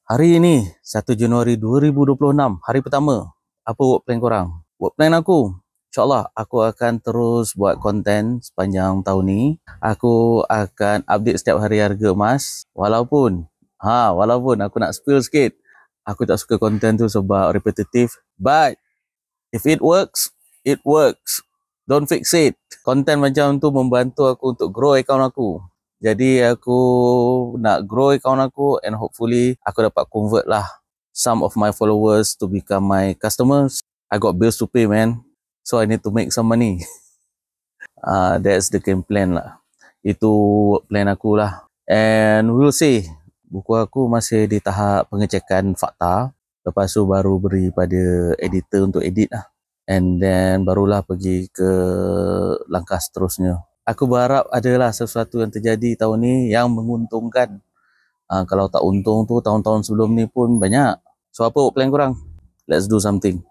Hari ini 1 Januari 2026, hari pertama. Apa work plan korang? Work plan aku, InsyaAllah aku akan terus buat konten sepanjang tahun ni. Aku akan update setiap hari harga emas. Walaupun aku nak spill sikit, aku tak suka konten tu sebab repetitif. But if it works, it works. Don't fix it. Konten macam tu membantu aku untuk grow account aku. Jadi aku nak grow account aku and hopefully aku dapat convert lah some of my followers to become my customers. I got bills to pay, man. So I need to make some money. That's the game plan lah. Itu plan aku lah. And we'll see. Buku aku masih di tahap pengecekan fakta. Lepas tu baru beri pada editor untuk edit lah. And then barulah pergi ke langkah seterusnya. Aku berharap adalah sesuatu yang terjadi tahun ni yang menguntungkan. Kalau tak untung tu tahun-tahun sebelum ni pun banyak. So apa plan korang? Let's do something.